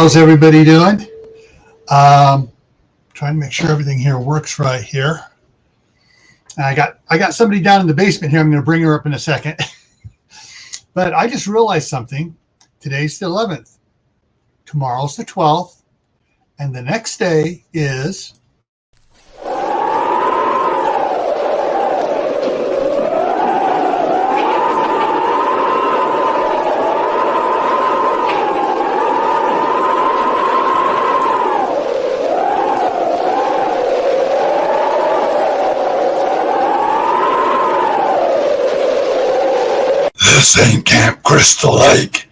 How's everybody doing? Trying to make sure everything here works right here. I got somebody down in the basement here. I'm going to bring her up in a second. But I just realized something. Today's the 11th. Tomorrow's the 12th. And the next day is... This ain't Camp Crystal Lake.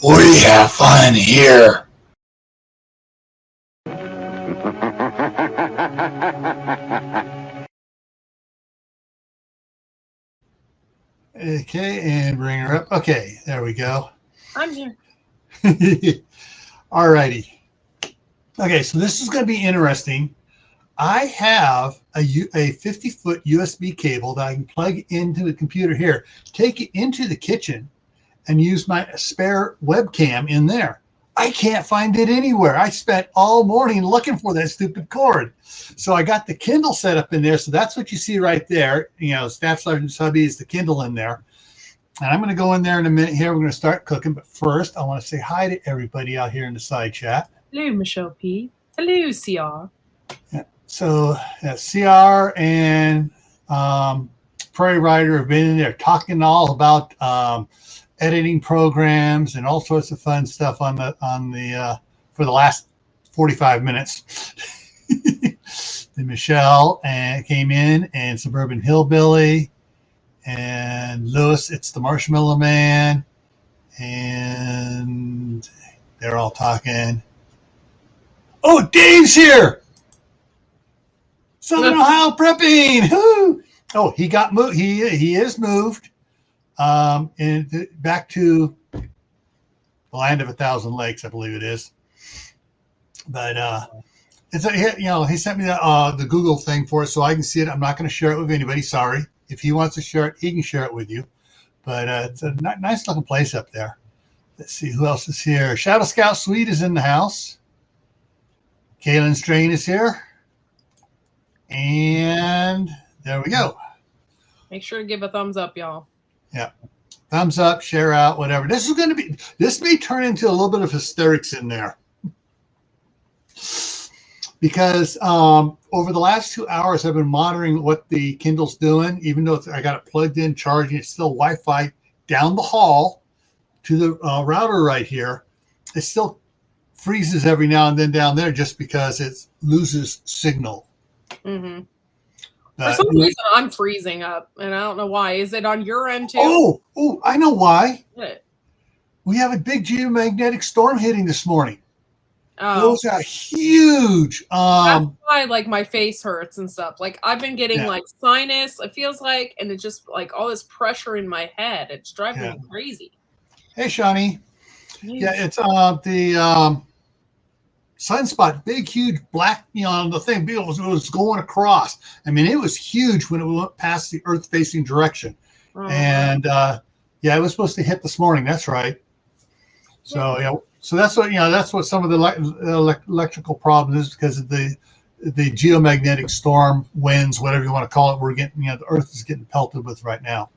We have fun here. Okay, and bring her up. Okay, there we go. I'm here. All righty. Okay, so this is going to be interesting. I have a 50-foot USB cable that I can plug into the computer here, take it into the kitchen, and use my spare webcam in there. I can't find it anywhere. I spent all morning looking for that stupid cord. So I got the Kindle set up in there. So that's what you see right there. You know, Staff Sergeant's hubby is the Kindle in there. And I'm going to go in there in a minute here. We're going to start cooking. But first, I want to say hi to everybody out here in the side chat. Hello, Michelle P. Hello, CR. Yeah. So CR and Prairie Rider have been in there talking all about editing programs and all sorts of fun stuff on the for the last 45 minutes. Then Michelle came in, and Suburban Hillbilly, and Lewis, it's the Marshmallow Man, and they're all talking. Oh, Dave's here. Southern Ohio prepping. Woo! Oh, he got moved. He is moved and back to the land of 1,000 lakes, I believe it is. But it's he sent me the Google thing for it so I can see it. I'm not going to share it with anybody. Sorry. If he wants to share it, he can share it with you. But it's a nice looking place up there. Let's see who else is here. Shadow Scout Sweet is in the house. Kaylin Strain is here. And there we go. Make sure to give a thumbs up, y'all. Yeah. Thumbs up, share out, whatever. This may turn into a little bit of hysterics in there. Because over the last 2 hours, I've been monitoring what the Kindle's doing, even though I got it plugged in, charging. It's still Wi-Fi down the hall to the router right here. It still freezes every now and then down there just because it loses signal. Mm-hmm. For some reason, I'm freezing up, and I don't know why. Is it on your end too? Oh, I know why. What? We have a big geomagnetic storm hitting this morning. Oh. Those are huge. That's why, like, my face hurts and stuff. Like, I've been getting like sinus. It feels like, and it's just like all this pressure in my head. It's driving me crazy. Hey, Shawnee. Yeah, it's the sunspot, big, huge, black, the thing, it was going across. I mean, it was huge when it went past the Earth-facing direction. Oh. And, it was supposed to hit this morning. That's right. So, so that's what some of the electrical problem is, because of the geomagnetic storm winds, whatever you want to call it. We're getting, the Earth is getting pelted with right now.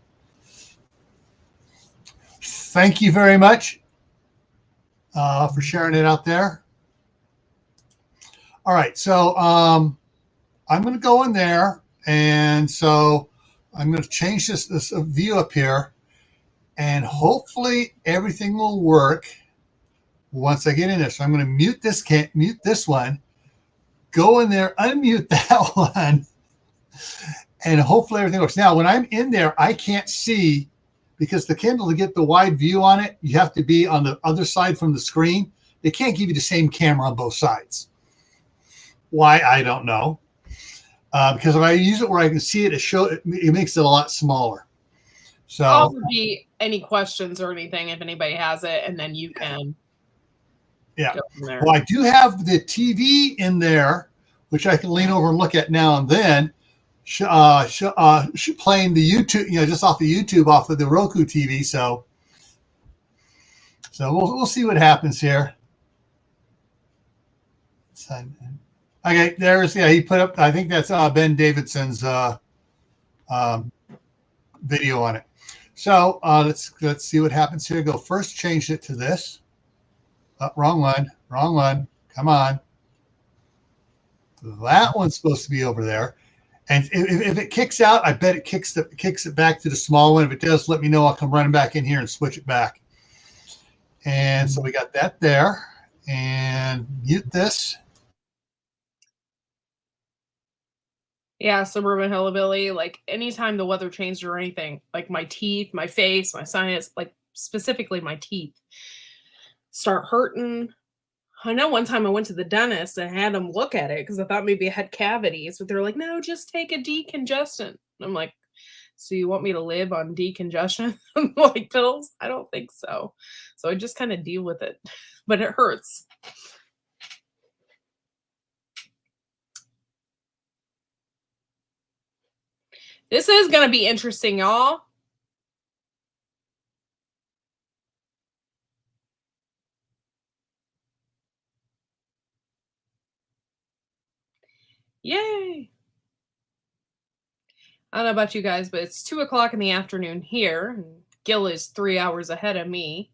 Thank you very much for sharing it out there. All right, so I'm going to go in there, and so I'm going to change this view up here, and hopefully everything will work once I get in there. So I'm going to mute this one, go in there, unmute that one, and hopefully everything works. Now, when I'm in there, I can't see, because the Kindle, to get the wide view on it, you have to be on the other side from the screen. They can't give you the same camera on both sides. Why, I don't know. Because if I use it where I can see it, it makes it a lot smaller. So I'll be any questions or anything if anybody has it, and then you can. Yeah. Well, I do have the TV in there, which I can lean over and look at now and then. Playing the YouTube, just off the YouTube, off of the Roku TV. So we'll see what happens here. Okay, there's he put up. I think that's Ben Davidson's um, video on it. So let's see what happens here. Go first. Change it to this. Oh, wrong one. Wrong one. Come on. That one's supposed to be over there. And if it kicks out, I bet it kicks it back to the small one. If it does, let me know. I'll come running back in here and switch it back. And so we got that there. And mute this. Yeah, suburban hillbilly. Like anytime the weather changed or anything, like my teeth, my face, my sinus, like specifically my teeth, start hurting. I know one time I went to the dentist and had them look at it because I thought maybe I had cavities, but they're like, no, just take a decongestant. I'm like, so you want me to live on decongestion like pills? I don't think so. So I just kind of deal with it, but it hurts. This is going to be interesting, y'all. Yay. I don't know about you guys, but it's 2 o'clock in the afternoon here. And Gil is 3 hours ahead of me.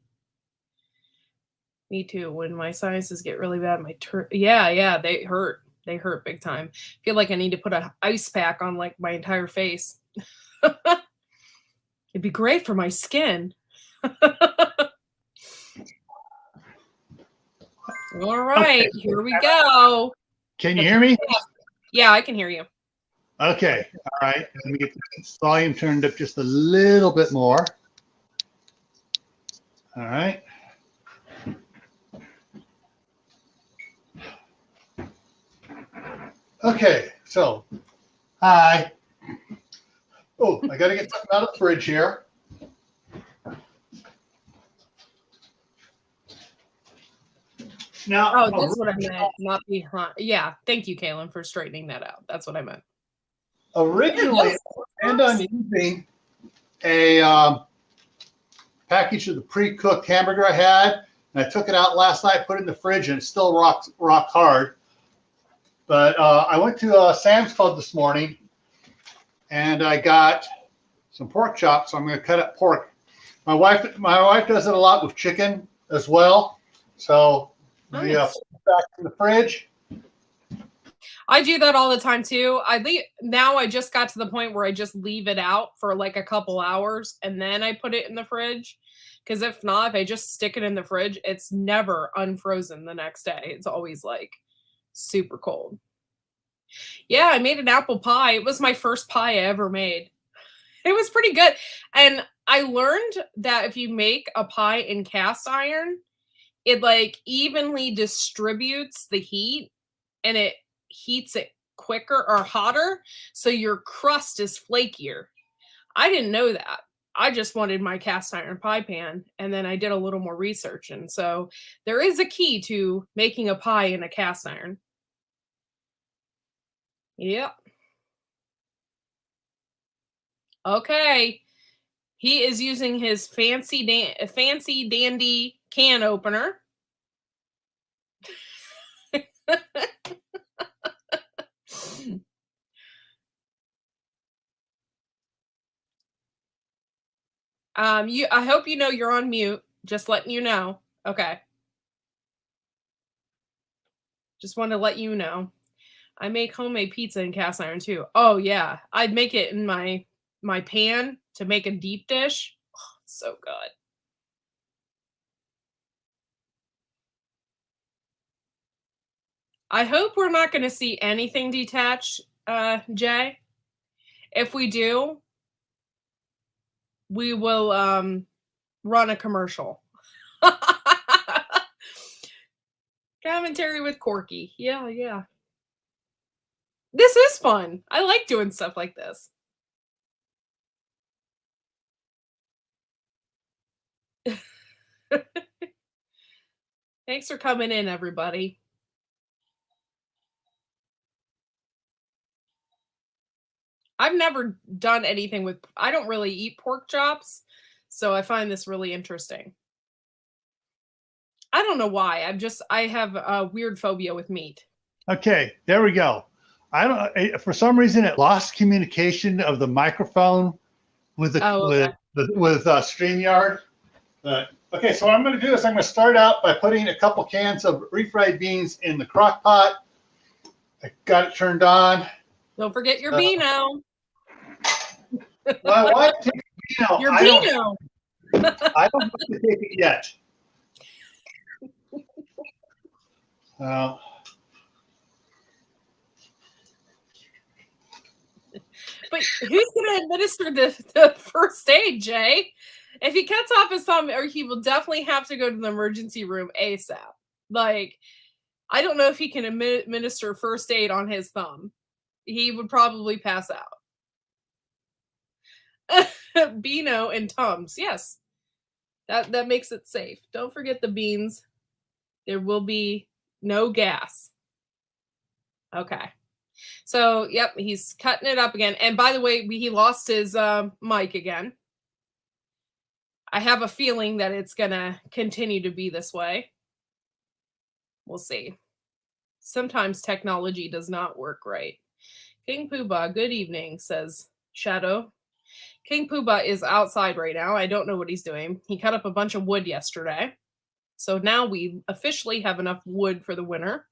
Me too. When my sinuses get really bad, yeah, they hurt. They hurt big time. I feel like I need to put an ice pack on like my entire face. It'd be great for my skin. All right, here we go. Can you hear me? Yeah, I can hear you. Okay. All right. Let me get this volume turned up just a little bit more. All right. Okay. So, hi. Oh, I got to get something out of the fridge here. Now, that's what I meant, not behind. Yeah, thank you, Kaylin, for straightening that out. That's what I meant. Originally, I planned on using a package of the pre-cooked hamburger I had, and I took it out last night, put it in the fridge, and it's still rock hard. But I went to Sam's Club this morning, and I got some pork chops. So I'm going to cut up pork. My wife does it a lot with chicken as well. So we put it back in the fridge. I do that all the time too. Now I just got to the point where I just leave it out for like a couple hours and then I put it in the fridge. Because if not, if I just stick it in the fridge, it's never unfrozen the next day. It's always like super cold. Yeah, I made an apple pie. It was my first pie I ever made. It was pretty good. And I learned that if you make a pie in cast iron, it like evenly distributes the heat and it heats it quicker or hotter. So your crust is flakier. I didn't know that. I just wanted my cast iron pie pan. And then I did a little more research. And so there is a key to making a pie in a cast iron. Yep. Okay. He is using his fancy dandy can opener. I hope you know you're on mute. Just letting you know. Okay. Just want to let you know. I make homemade pizza in cast iron too. Oh yeah. I'd make it in my pan to make a deep dish. Oh, it's so good. I hope we're not going to see anything detached, Jay. If we do, we will run a commercial. Commentary with Corky. Yeah. This is fun. I like doing stuff like this. Thanks for coming in, everybody. I've never done anything with, I don't really eat pork chops, so I find this really interesting. I don't know why. I have a weird phobia with meat. Okay, there we go. I don't. For some reason, it lost communication of the microphone with the Oh, okay. with StreamYard. Okay, so what I'm going to do is I'm going to start out by putting a couple cans of refried beans in the crock pot. I got it turned on. Don't forget your Beano. Well, I want to take Beano. Your Beano. I don't have to take it yet. But who's going to administer the first aid, Jay? If he cuts off his thumb, or he will definitely have to go to the emergency room ASAP. Like, I don't know if he can administer first aid on his thumb. He would probably pass out. Beano and Tums, yes. That makes it safe. Don't forget the beans. There will be no gas. Okay. So, yep, he's cutting it up again. And by the way, he lost his mic again. I have a feeling that it's going to continue to be this way. We'll see. Sometimes technology does not work right. King Poobah, good evening, says Shadow. King Poobah is outside right now. I don't know what he's doing. He cut up a bunch of wood yesterday. So now we officially have enough wood for the winter.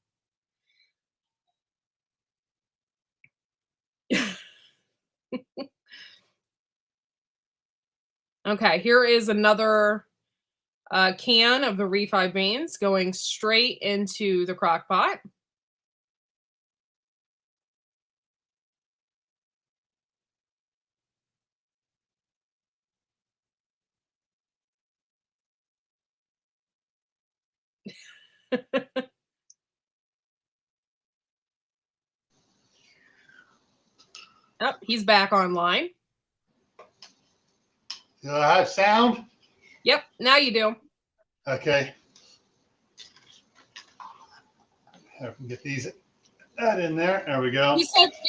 Okay, here is another can of the refried beans going straight into the crock pot. Oh, he's back online. Do I have sound? Yep, now you do. Okay. I can get that in there. There we go.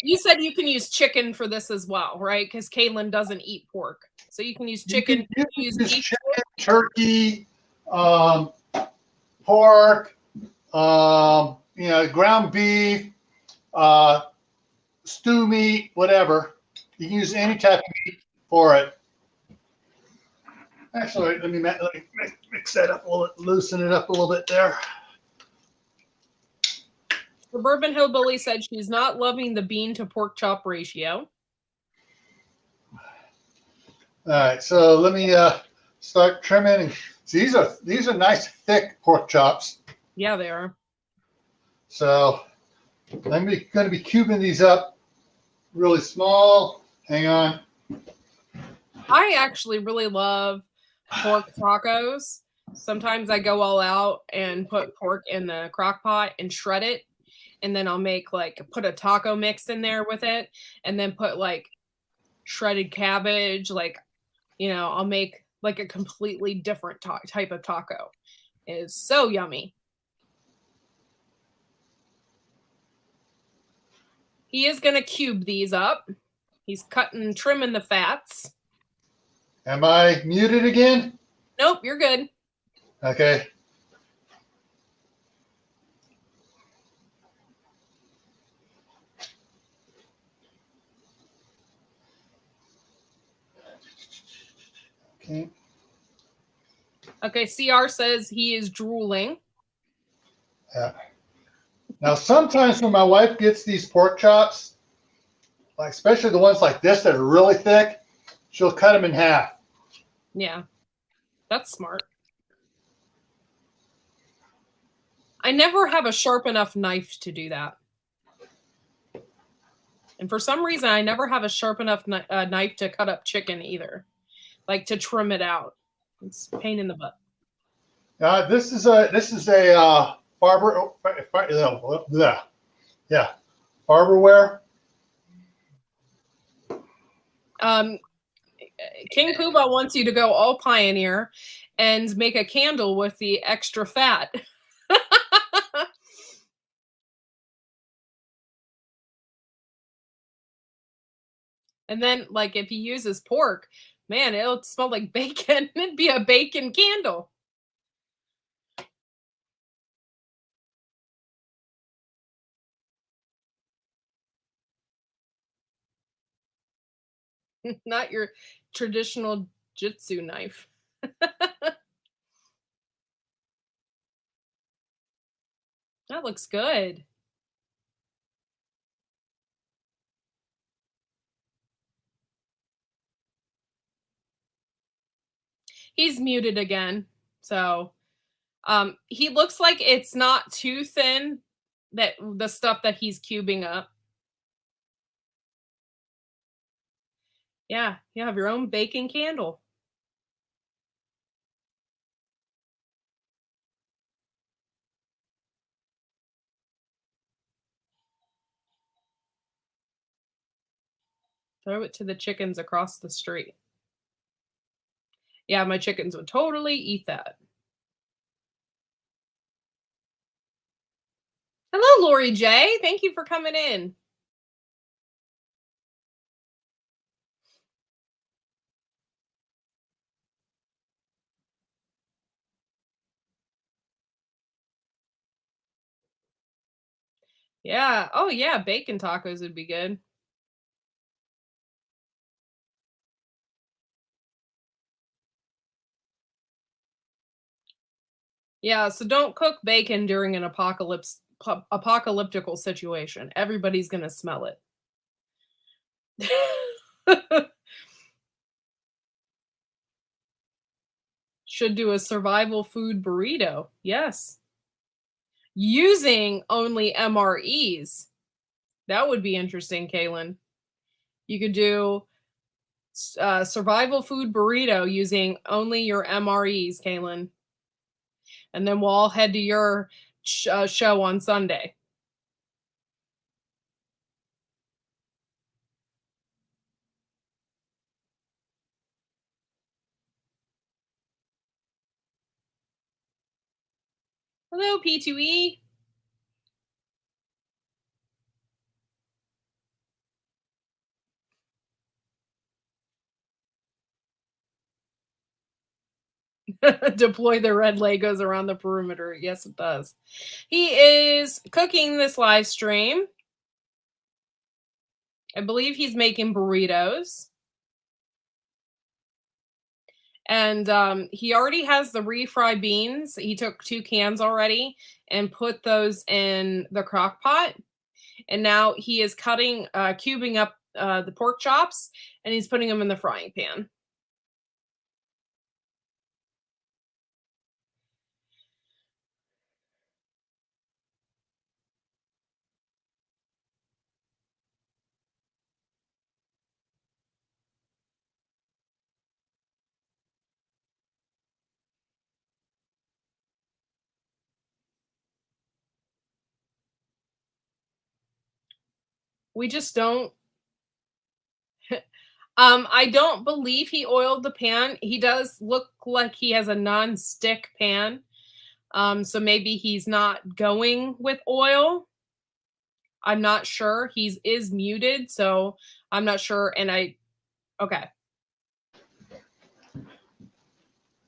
You said you can use chicken for this as well, right? Because Caitlin doesn't eat pork, so you can use chicken. You can use chicken, turkey, pork, ground beef, stew meat, whatever. You can use any type of meat for it. Actually, let me mix that up a little bit, loosen it up a little bit there. Suburban Hillbilly said she's not loving the bean to pork chop ratio. All right, so let me start trimming. These are nice thick pork chops. Yeah, they are. So I'm going to be cubing these up really small. Hang on. I actually really love pork tacos. Sometimes I go all out and put pork in the crock pot and shred it. And then I'll put a taco mix in there with it. And then put shredded cabbage. I'll make a completely different type of taco. It is so yummy. He is going to cube these up. He's trimming the fats. Am I muted again? Nope, you're good. Okay. Okay, CR says he is drooling. Yeah. Now, sometimes when my wife gets these pork chops, especially the ones like this that are really thick, she'll cut them in half. Yeah, that's smart. I never have a sharp enough knife to do that. And for some reason, I never have a sharp enough knife to cut up chicken either, to trim it out. It's a pain in the butt. This is a Barber, yeah, Barberware. King Poobah wants you to go all pioneer and make a candle with the extra fat. And then, if he uses pork, man, it'll smell like bacon. It'd be a bacon candle. Not your traditional jitsu knife. That looks good. He's muted again. So he looks like it's not too thin, that the stuff that he's cubing up. Yeah, you have your own baking candle. Throw it to the chickens across the street. Yeah, my chickens would totally eat that. Hello, Lori J. Thank you for coming in. Yeah. Oh, yeah. Bacon tacos would be good. Yeah. So don't cook bacon during an apocalyptical situation. Everybody's gonna smell it. Should do a survival food burrito. Yes. Using only MREs. That would be interesting, Kaylin. You could do survival food burrito using only your MREs, Kaylin. And then we'll all head to your show on Sunday. Hello, P2E. Deploy the red Legos around the perimeter. Yes, it does. He is cooking this live stream. I believe he's making burritos. And he already has the refried beans. He took 2 cans already and put those in the crock pot. And now he is cubing up the pork chops, and he's putting them in the frying pan. We just don't. I don't believe he oiled the pan. He does look like he has a non-stick pan. So maybe he's not going with oil. I'm not sure. He is muted, so I'm not sure. And okay.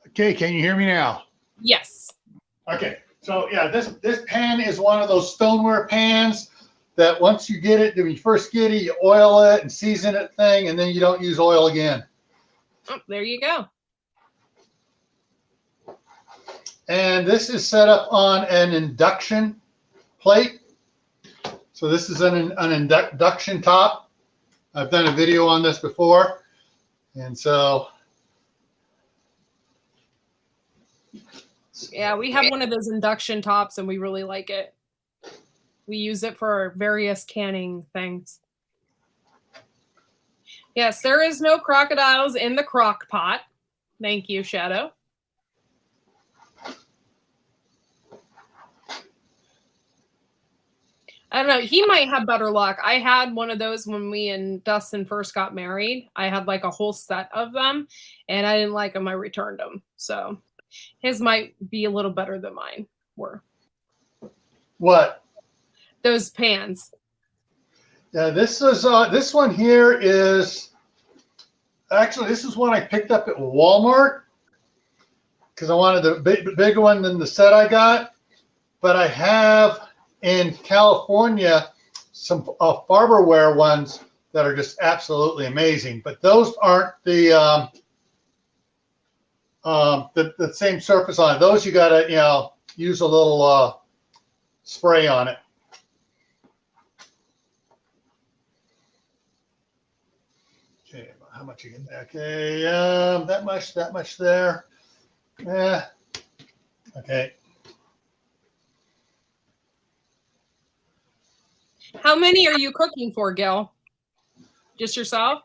Okay, can you hear me now? Yes. Okay, so yeah, this pan is one of those stoneware pans that once you get it, when you first get it, you oil it and season it thing, and then you don't use oil again. Oh, there you go. And this is set up on an induction plate. So this is an induction top. I've done a video on this before. And so. Yeah, we have one of those induction tops and we really like it. We use it for various canning things. Yes, there is no crocodiles in the crock pot. Thank you, Shadow. I don't know. He might have better luck. I had one of those when we and Dustin first got married. I had like a whole set of them, and I didn't like them. I returned them. So his might be a little better than mine were. What? Those pans. Yeah, this one here is actually, this is one I picked up at Walmart because I wanted a bigger one than the set I got. But I have in California some Farberware ones that are just absolutely amazing. But those aren't the same surface on it. Those you gotta, you know, use a little spray on it. Okay, how much you get there? Okay, that much there. Yeah. Okay. How many are you cooking for, Gil? Just yourself?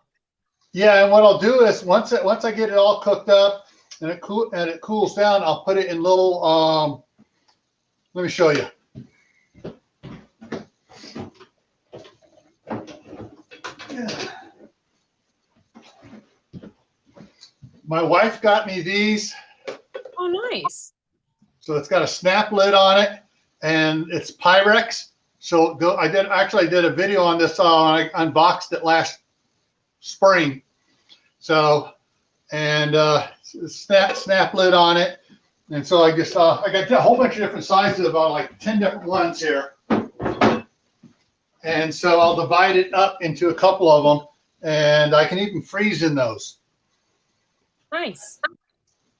Yeah, and what I'll do is once I get it all cooked up and it cools down, I'll put it in little let me show you. Yeah. My wife got me these. Oh, nice. So it's got a snap lid on it, and it's Pyrex. So I did a video on this. I unboxed it last spring. So, and snap lid on it. And so I just I got a whole bunch of different sizes, about like 10 different ones here. And so I'll divide it up into a couple of them, and I can even freeze in those. Nice.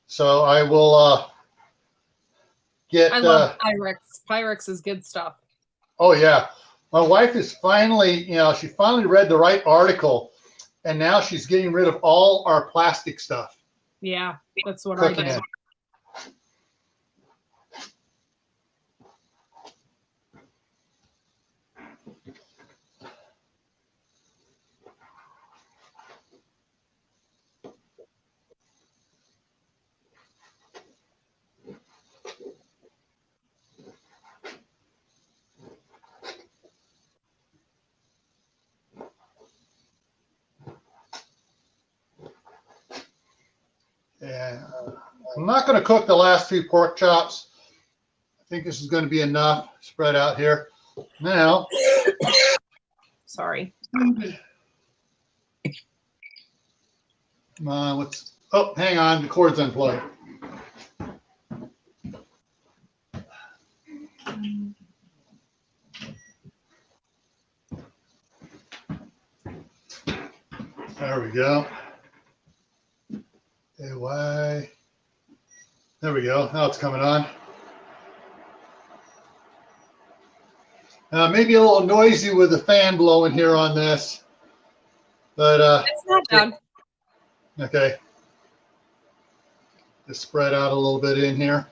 So I will get. I love Pyrex. Pyrex is good stuff. Oh yeah, my wife is finally, you know, she finally read the right article, and now she's getting rid of all our plastic stuff. Yeah, that's what I did. Yeah, I'm not going to cook the last two pork chops. I think this is going to be enough spread out here. Now, sorry. Come on, oh, hang on, the cord's unplugged. There we go. AY. There we go. Now it's coming on. Maybe a little noisy with the fan blowing here on this, but it's not bad. Okay. Just spread out a little bit in here.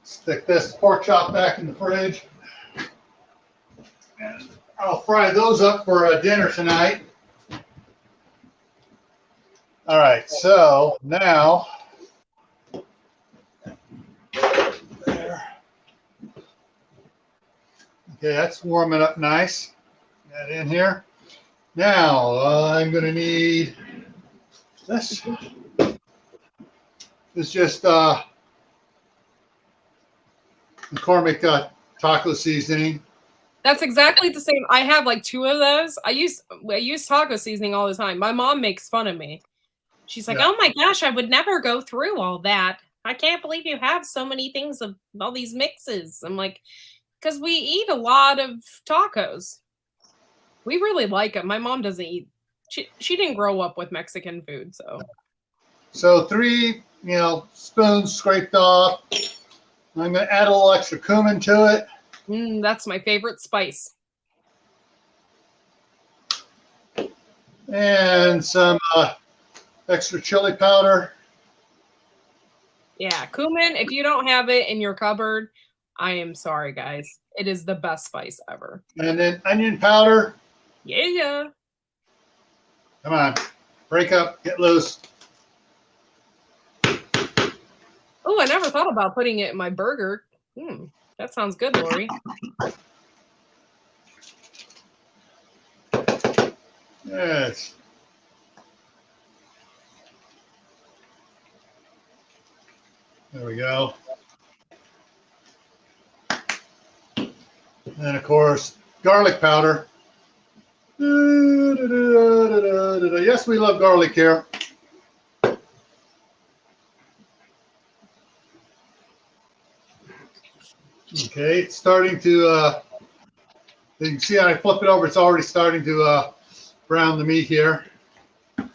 Stick this pork chop back in the fridge. And I'll fry those up for dinner tonight. All right, so now, there. Okay, that's warming up nice. Get that in here. Now, I'm going to need this. This is just McCormick taco seasoning. That's exactly the same. I have like 2 of those. I use taco seasoning all the time. My mom makes fun of me. She's like, "Oh my gosh, I would never go through all that. I can't believe you have so many things of all these mixes." I'm like, because we eat a lot of tacos. We really like them. My mom doesn't eat. She didn't grow up with Mexican food, so. So 3, spoons scraped off. I'm going to add a little extra cumin to it. That's my favorite spice. And some extra chili powder. Yeah, cumin, if you don't have it in your cupboard, I am sorry, guys. It is the best spice ever. And then onion powder. Yeah. Come on. Break up. Get loose. Oh, I never thought about putting it in my burger. That sounds good, Lori. Yes. There we go. And of course, garlic powder. Yes, we love garlic here. Okay, it's starting to, you can see when I flip it over, it's already starting to brown the meat here.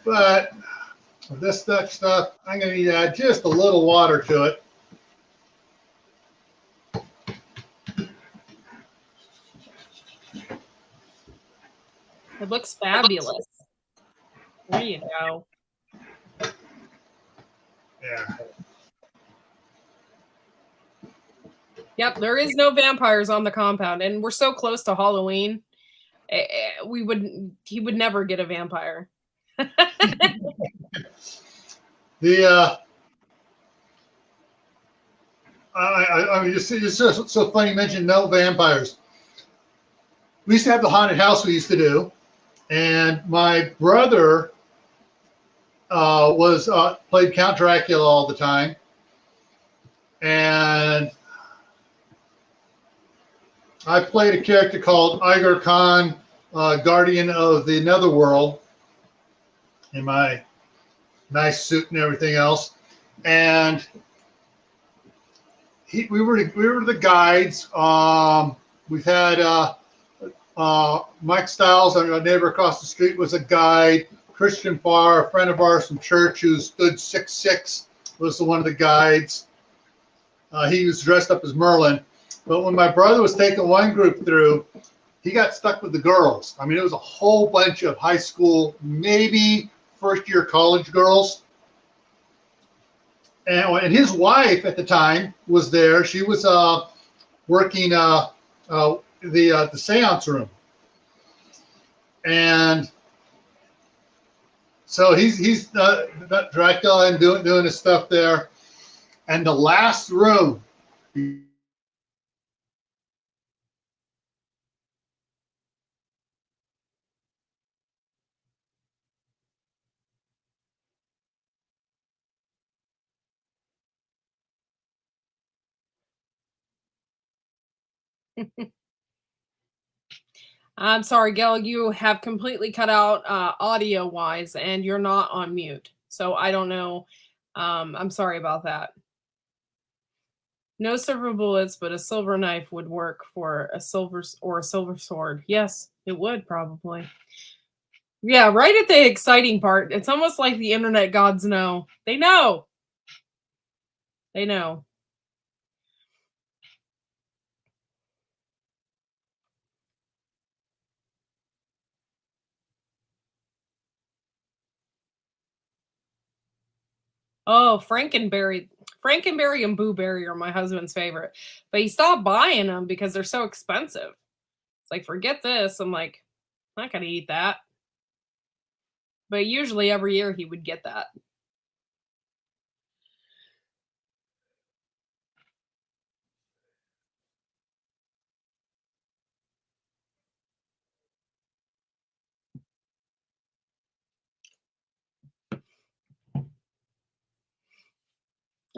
But for this stuff, I'm going to need to add just a little water to it. It looks fabulous. There you go. Yeah. Yep, there is no vampires on the compound, and we're so close to Halloween. He would never get a vampire. I mean, it's so funny you mentioned no vampires. We used to have the haunted house we used to do, and my brother played Count Dracula all the time, and I played a character called Iger Khan, Guardian of the Netherworld, in my nice suit and everything else, and we were the guides. We've had Mike Stiles, our neighbor across the street, was a guide. Christian Farr, a friend of ours from church who stood 6'6", was one of the guides. He was dressed up as Merlin. But when my brother was taking one group through, he got stuck with the girls. I mean, it was a whole bunch of high school, maybe first-year college girls. And his wife at the time was there. She was working the seance room. And so he's Dracula and doing his stuff there. And the last room, I'm sorry, Gail, you have completely cut out audio-wise, and you're not on mute. So I don't know. I'm sorry about that. No silver bullets, but a silver knife would work for a silver sword. Yes, it would probably. Yeah, right at the exciting part. It's almost like the internet gods know. They know. They know. Oh, Frankenberry and Blueberry are my husband's favorite. But he stopped buying them because they're so expensive. It's like, forget this. I'm like, I'm not going to eat that. But usually every year he would get that.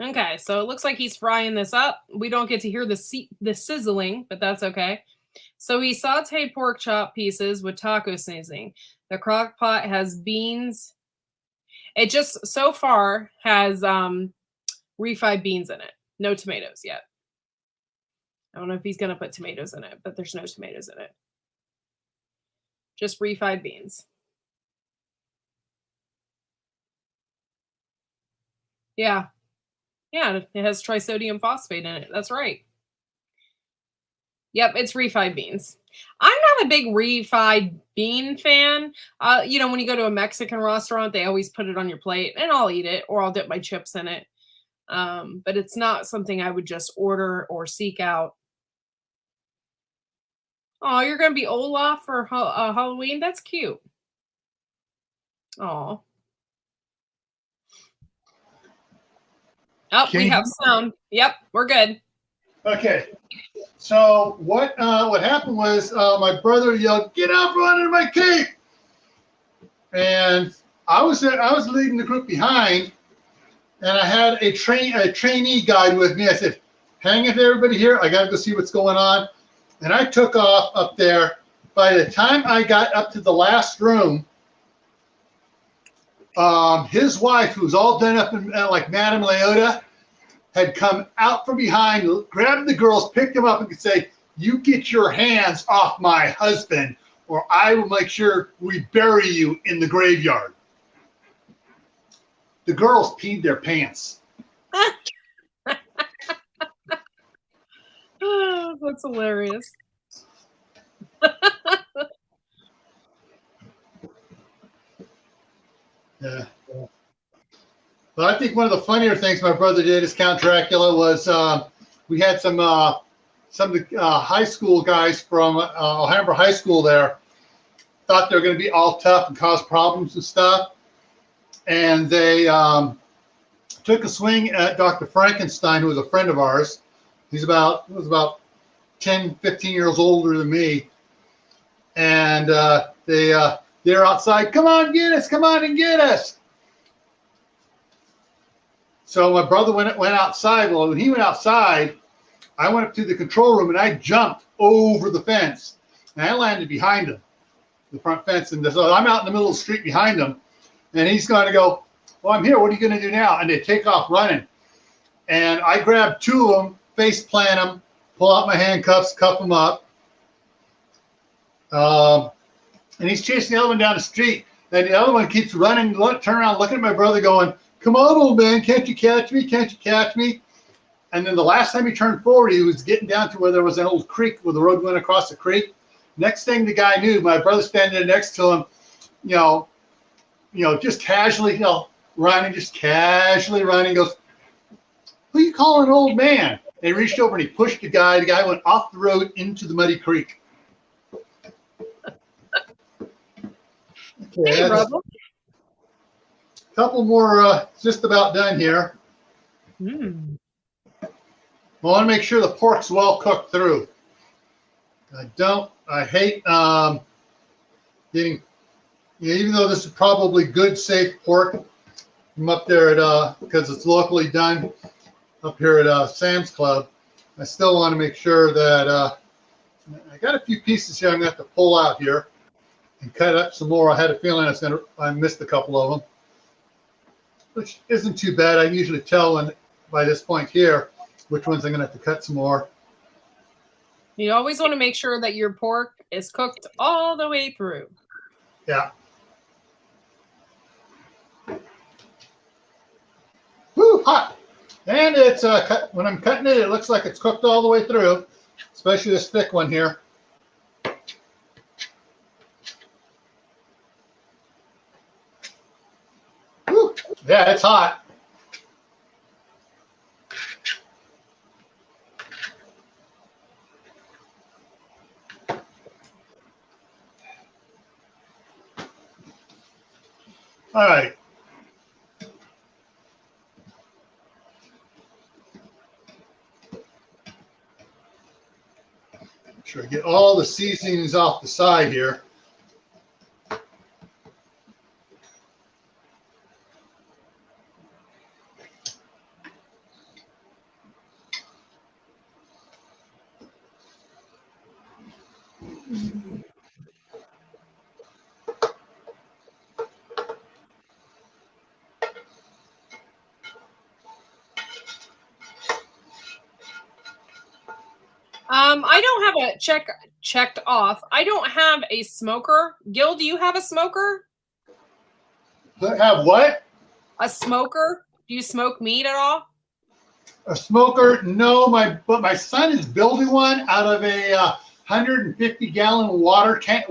Okay, so it looks like he's frying this up. We don't get to hear the sizzling, but that's okay. So he sauteed pork chop pieces with taco seasoning. The crock pot has beans. It just so far has refried beans in it. No tomatoes yet. I don't know if he's going to put tomatoes in it, but there's no tomatoes in it. Just refried beans. Yeah. Yeah, it has trisodium phosphate in it. That's right. Yep, it's refried beans. I'm not a big refried bean fan. You know, when you go to a Mexican restaurant, they always put it on your plate, and I'll eat it, or I'll dip my chips in it. But it's not something I would just order or seek out. Oh, you're going to be Olaf for Halloween? That's cute. Oh. Oh, we have sound. Yep, we're good. Okay. So what happened was my brother yelled, "Get out from under my cape!" And I was leading the group behind, and I had a trainee guide with me. I said, "Hang it, everybody here. I got to go see what's going on." And I took off up there. By the time I got up to the last room, his wife, who's all done up in like Madame Leota, had come out from behind, grabbed the girls, picked them up, and could say, "You get your hands off my husband, or I will make sure we bury you in the graveyard." The girls peed their pants. Oh, that's hilarious. Yeah. But I think one of the funnier things my brother did as Count Dracula was we had some of the high school guys from Alhambra High School there thought they were going to be all tough and cause problems and stuff. And they took a swing at Dr. Frankenstein, who was a friend of ours. He was about 10, 15 years older than me. And they're outside, "Come on, get us, come on and get us." So my brother went outside. Well, when he went outside, I went up to the control room and I jumped over the fence. And I landed behind him, the front fence. And so I'm out in the middle of the street behind him. And he's going to go, "Well, I'm here. What are you going to do now?" And they take off running. And I grab two of them, face plant them, pull out my handcuffs, cuff them up. And he's chasing the other one down the street. And the other one keeps running, turn around, looking at my brother going, "Come on, old man, can't you catch me? Can't you catch me?" And then the last time he turned forward, he was getting down to where there was an old creek where the road went across the creek. Next thing the guy knew, my brother standing there next to him, just casually, running, just casually running, goes, "Who you calling an old man?" And he reached over and he pushed the guy. The guy went off the road into the muddy creek. Okay, Hey, brother. Couple more, just about done here. I want to make sure the pork's well cooked through. I hate getting, even though this is probably good, safe pork from up there at, because it's locally done up here at Sam's Club, I still want to make sure that, I got a few pieces here I'm going to have to pull out here and cut up some more. I had a feeling I missed a couple of them, which isn't too bad. I usually tell by this point here which ones I'm going to have to cut some more. You always want to make sure that your pork is cooked all the way through. Yeah. Woo, hot. And it's when I'm cutting it, it looks like it's cooked all the way through, especially this thick one here. Woo. Yeah, it's hot. All right. Make sure I get all the seasonings off the side here. I don't have a checked off. I don't have a smoker. Gil, do you have a smoker? Have what? A smoker? Do you smoke meat at all? A smoker? No, but my son is building one out of a 150-gallon water tank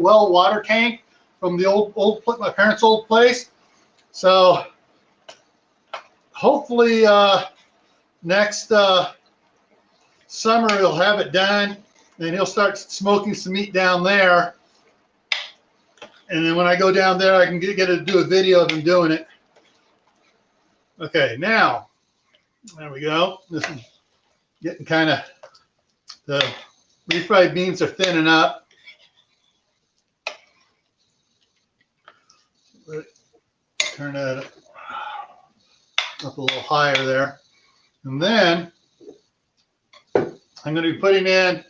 from the my parents' old place. So hopefully next summer he'll have it done, and he'll start smoking some meat down there. And then when I go down there, I can get to do a video of him doing it. Okay, now, there we go. This is getting kind of, the refried beans are thinning up. Turn that up a little higher there. And then I'm going to be putting in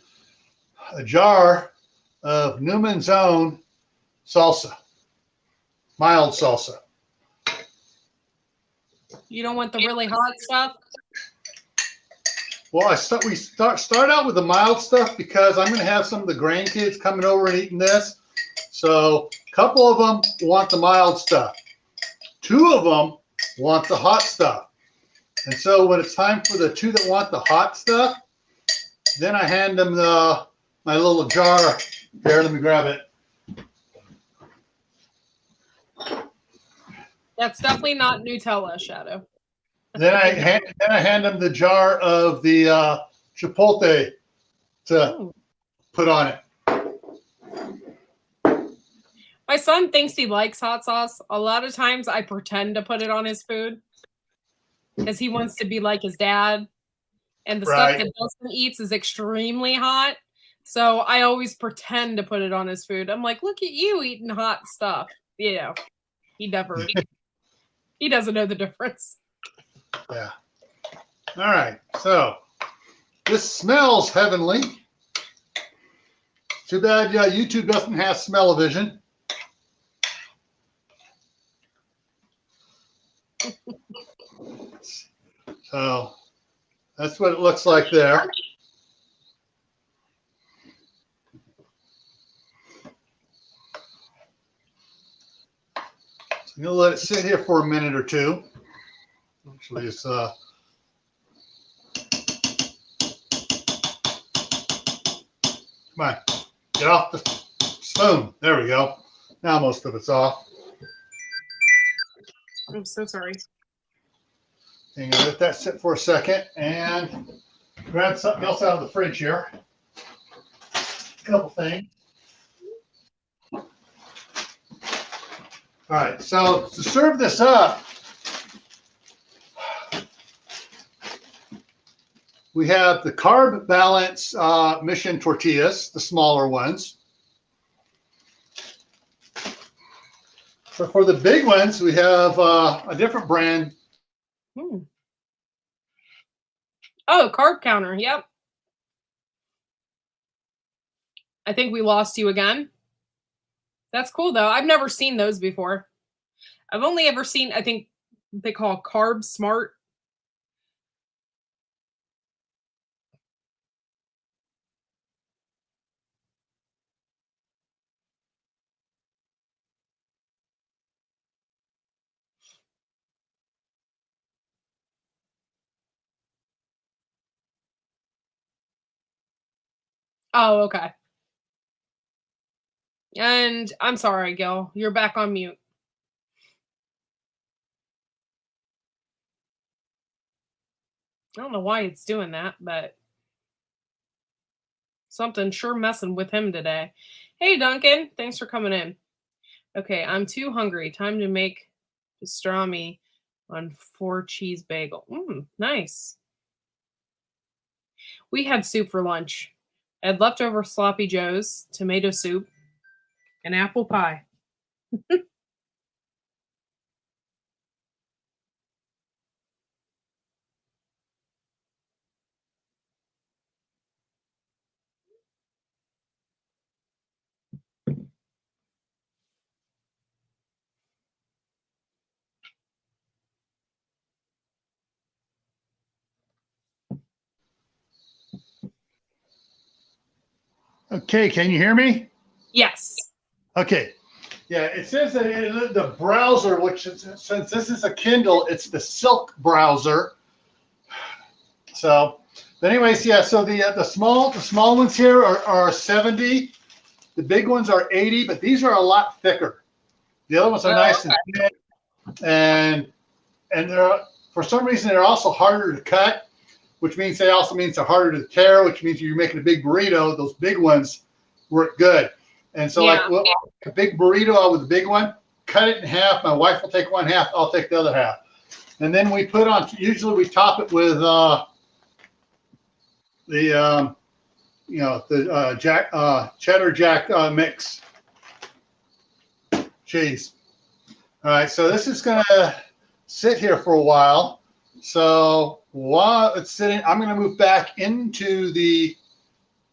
a jar of Newman's Own salsa, mild salsa. You don't want the really hot stuff? Well, we start out with the mild stuff because I'm going to have some of the grandkids coming over and eating this. So a couple of them want the mild stuff. 2 of them want the hot stuff. And so when it's time for the 2 that want the hot stuff, then I hand them my little jar. Here, let me grab it. That's definitely not Nutella, Shadow. Then I hand them the jar of the chipotle to put on it. My son thinks he likes hot sauce. A lot of times I pretend to put it on his food because he wants to be like his dad. And the stuff that Dustin eats is extremely hot. So I always pretend to put it on his food. I'm like, look at you eating hot stuff. You know, he doesn't know the difference. Yeah. All right. So this smells heavenly. Too bad YouTube doesn't have smell-o-vision. So that's what it looks like there. So I'm going to let it sit here for a minute or 2. Actually, it's come on, get off the spoon. There we go. Now most of it's off. I'm so sorry. I'm gonna let that sit for a second and grab something else out of the fridge here. A couple things. All right, so to serve this up, we have the Carb Balance Mission tortillas, the smaller ones. So for the big ones, we have a different brand. Oh, carb counter. Yep. I think we lost you again. That's cool, though. I've never seen those before. I've only ever seen, I think they call Carb Smart. Oh, okay. And I'm sorry, Gil. You're back on mute. I don't know why it's doing that, but something's sure messing with him today. Hey, Duncan. Thanks for coming in. Okay, I'm too hungry. Time to make pastrami on 4 cheese bagel. Nice. We had soup for lunch. I had leftover sloppy joes, tomato soup, and apple pie. Okay, can you hear me? Yes. Okay. Yeah, it says that the browser, which is, since this is a Kindle, it's the Silk browser. So, but anyways, yeah. So the small ones here are 70. The big ones are 80, but these are a lot thicker. The other ones are nice and thin, and they're, for some reason, they're also harder to cut, which means they're harder to tear, which means you're making a big burrito. Those big ones work good. And so, like a big burrito out with a big one, cut it in half. My wife will take one half. I'll take the other half. And then we put on, usually we top it with cheddar jack mix cheese. All right, so this is going to sit here for a while. So while it's sitting, I'm going to move back into the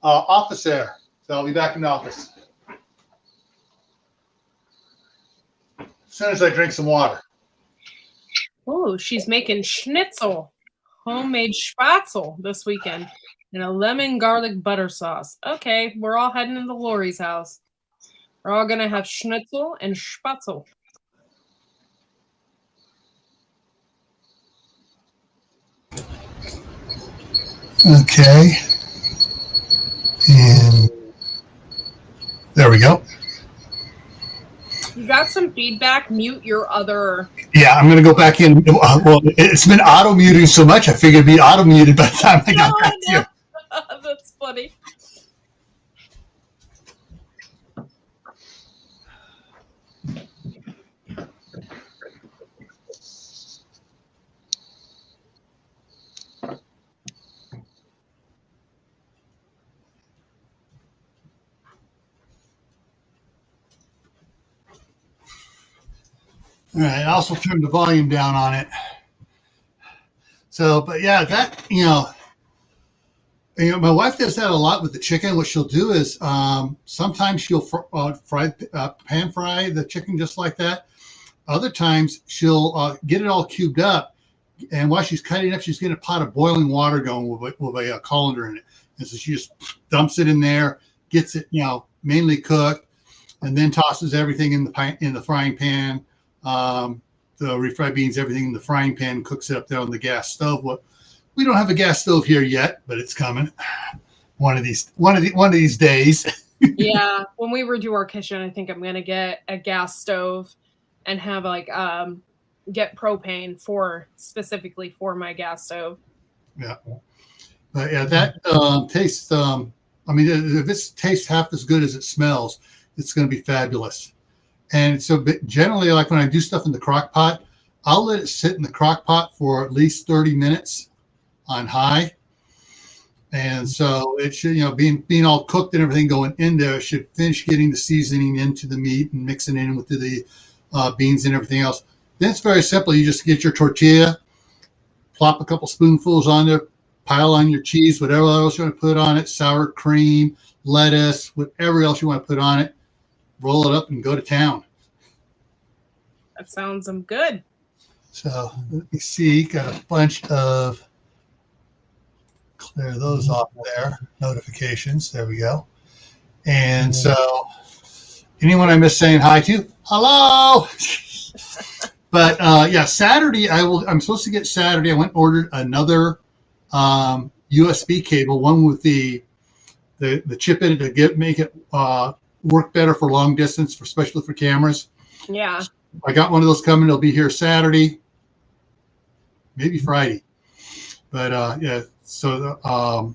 office there. So I'll be back in the office as soon as I drink some water. Oh, she's making schnitzel. homemade spatzel this weekend and a lemon garlic butter sauce. Okay, we're all heading to Lori's house. We're all gonna have schnitzel and spatzel. Okay. And there we go. You got some feedback? Mute your other. Yeah, I'm going to go back in. Well, it's been auto-muting so much, I figured it'd be auto-muted by the time I got back to you. That's funny. All right, I also turned the volume down on it. So, but yeah, that, my wife does that a lot with the chicken. What she'll do is sometimes she'll pan fry the chicken just like that. Other times she'll get it all cubed up, and while she's cutting it up, she's getting a pot of boiling water going with a colander in it. And so she just dumps it in there, gets it, mainly cooked, and then tosses everything in the frying pan. The refried beans, everything in the frying pan, cooks it up there on the gas stove. We don't have a gas stove here yet, but it's coming one of these days. Yeah, when we redo our kitchen, I think I'm gonna get a gas stove and have get propane specifically for my gas stove. Yeah, but yeah, that tastes. If it tastes half as good as it smells, it's going to be fabulous. And so generally, like when I do stuff in the crock pot, I'll let it sit in the crock pot for at least 30 minutes on high. And so it should, being all cooked and everything going in there, it should finish getting the seasoning into the meat and mixing in with the beans and everything else. Then it's very simple. You just get your tortilla, plop a couple spoonfuls on there, pile on your cheese, whatever else you want to put on it, sour cream, lettuce, whatever else you want to put on it. Roll it up and go to town. That sounds good. So let me see. Got a bunch of, clear those off there. Notifications. There we go. And so anyone I miss saying hi to, hello. But yeah, Saturday I'm supposed to get Saturday. I went and ordered another USB cable, one with the chip in it to make it work better for long distance, especially for cameras. Yeah. I got one of those coming. It'll be here Saturday, maybe Friday. But yeah, so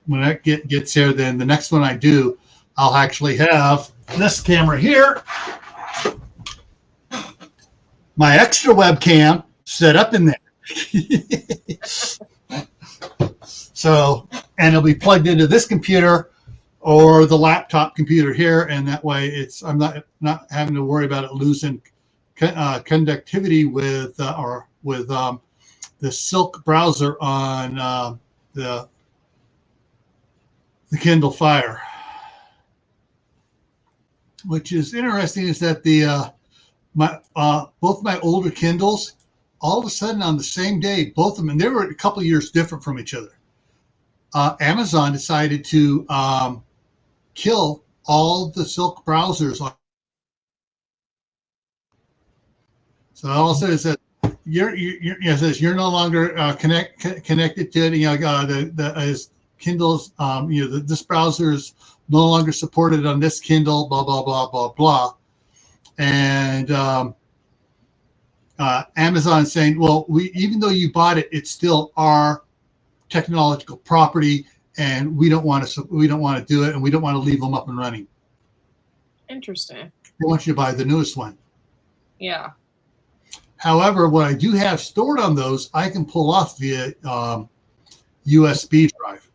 when that gets here, then the next one I do, I'll actually have this camera here, my extra webcam set up in there. So, and it'll be plugged into this computer or the laptop computer here, and that way I'm not having to worry about it losing conductivity with the Silk browser on the Kindle Fire. Which is interesting is that both my older Kindles, all of a sudden on the same day, both of them, and they were a couple of years different from each other. Amazon decided to kill all the Silk browsers. So all it says is that you're no longer connected to it. As Kindles, this browser is no longer supported on this Kindle. Blah blah blah blah blah. And Amazon saying, well, even though you bought it, it's still our technological property, and we don't want to do it, and we don't want to leave them up and running. Interesting. They want you to buy the newest one. Yeah. However, what I do have stored on those, I can pull off via USB drive.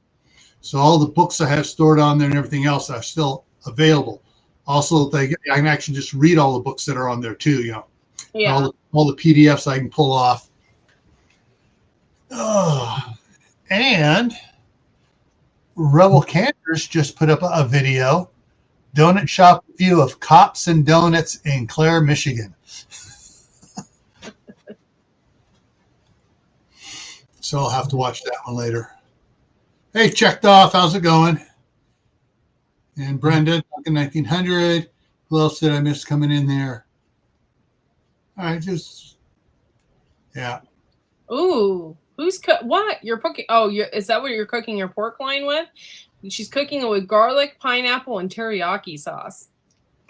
So all the books I have stored on there and everything else are still available. Also, I can actually just read all the books that are on there too. Yeah. All the PDFs I can pull off. Oh, and Rebel Cantors just put up a video, donut shop view of Cops and Donuts in Clare, Michigan. So I'll have to watch that one later. Hey, checked off. How's it going? And Brenda, Duncan 1900. Who else did I miss coming in there? All right, yeah. Ooh, what? You're cooking? Oh, is that what you're cooking your pork loin with? She's cooking it with garlic, pineapple, and teriyaki sauce.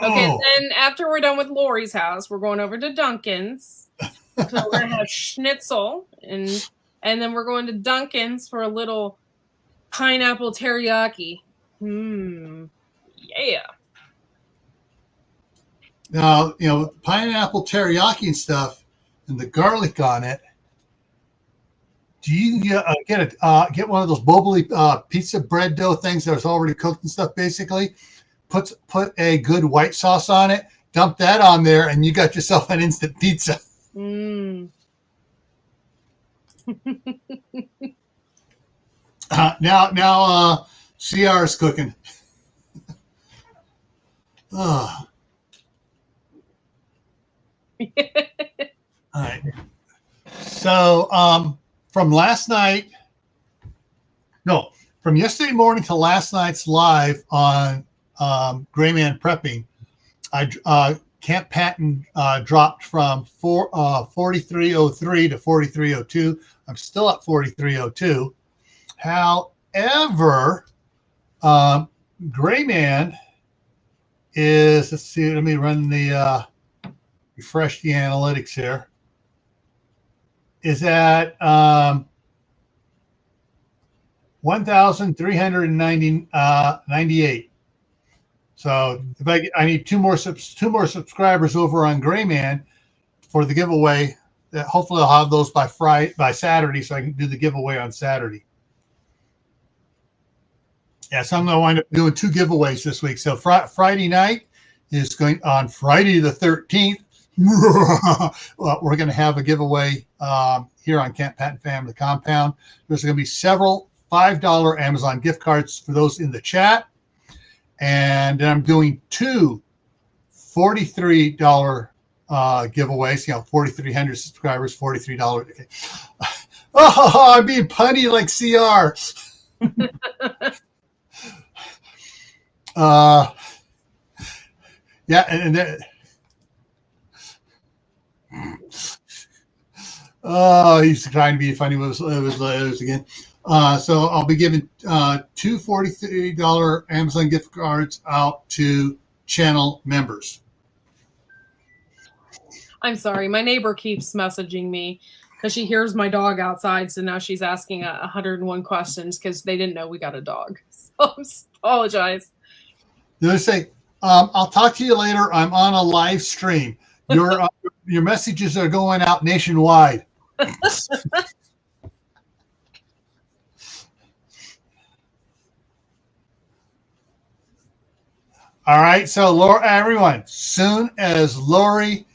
Okay, then after we're done with Lori's house, we're going over to Duncan's. So we're gonna have schnitzel, and then we're going to Duncan's for a little pineapple teriyaki. Yeah. Now, pineapple teriyaki and stuff, and the garlic on it. Do you get one of those Boboli pizza bread dough things that's already cooked and stuff? Basically, put a good white sauce on it, dump that on there, and you got yourself an instant pizza. Now, CR is cooking. All right. So, from yesterday morning to last night's live on Gray Man Prepping, Camppatton dropped from 4303 to 4302. I'm still at 4302. However, Gray Man is, let's see, let me run the refresh the analytics here. Is at 1,398. So if I need two more subscribers over on Gray Man for the giveaway. Hopefully I'll have those by Saturday, so I can do the giveaway on Saturday. Yeah, so I'm going to wind up doing 2 giveaways this week. So Friday night is going on Friday the 13th. Well, we're going to have a giveaway here on Camppatton Family Compound. There's going to be several $5 Amazon gift cards for those in the chat. And then I'm doing 2 $43 giveaways, 4,300 subscribers, $43. Okay. Oh, I'm being punny like CR. Yeah, and then, he's trying to be funny with those again. So I'll be giving 2 $43 Amazon gift cards out to channel members. I'm sorry, my neighbor keeps messaging me because she hears my dog outside, so now she's asking 101 questions because they didn't know we got a dog. So I apologize. They say, I'll talk to you later. I'm on a live stream. Your messages are going out nationwide. All right, so everyone, soon as Lori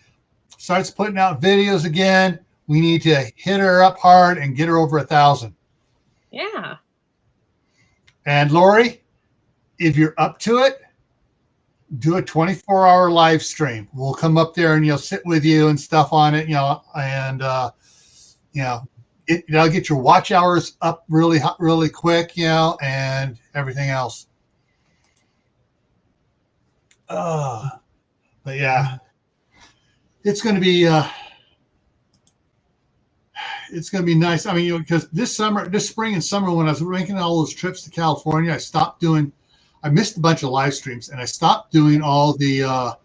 starts putting out videos again, we need to hit her up hard and get her over 1,000. Yeah. And Lori, if you're up to it, do a 24-hour live stream. We'll come up there and sit with you and stuff on it, and it'll get your watch hours up really quick, and everything else. But yeah, it's going to be nice. I mean, because this spring and summer, when I was making all those trips to California, I missed a bunch of live streams, and I stopped doing all the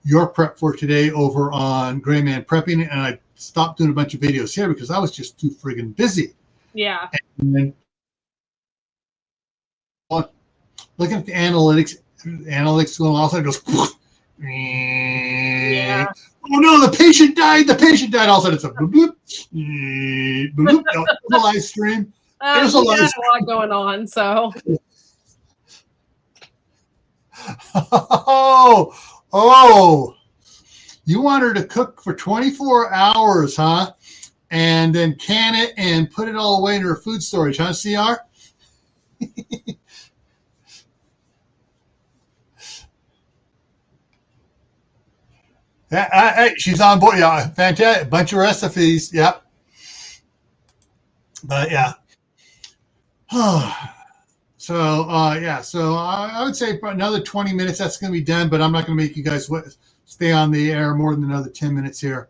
your prep for today over on Gray Man Prepping, and I stopped doing a bunch of videos here because I was just too friggin' busy. Yeah. And then looking at the analytics going off, it goes. Yeah. Oh no! The patient died. All of a sudden, it's a bloop, bloop, bloop. No, it's a live stream. There's a lot going on. So. Oh! You want her to cook for 24 hours, huh? And then can it and put it all away in her food storage, huh, CR? She's on board. Yeah, fantastic. Bunch of recipes. Yep. But yeah. So yeah, so I would say for another 20 minutes that's going to be done, but I'm not going to make you guys stay on the air more than another 10 minutes here.